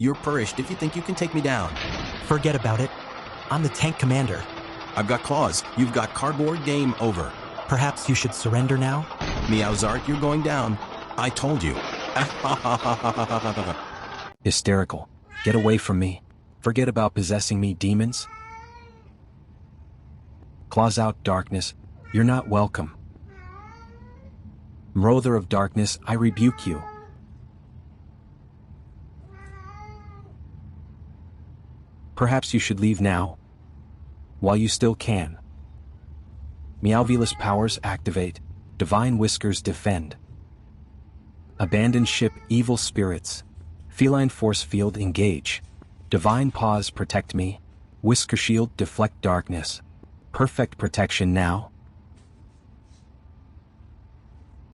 You're perished if you think you can take me down. Forget about it. I'm the tank commander. I've got claws. You've got cardboard. Game over. Perhaps you should surrender now? Meow-ster, you're going down. I told you. Hysterical. Get away from me. Forget about possessing me, demons. Claws out, darkness. You're not welcome. Mrother of darkness, I rebuke you. Perhaps you should leave now, while you still can. Meowvelous powers activate. Divine whiskers defend. Abandoned ship, evil spirits. Feline force field engage. Divine paws protect me. Whisker shield deflect darkness. Perfect protection now.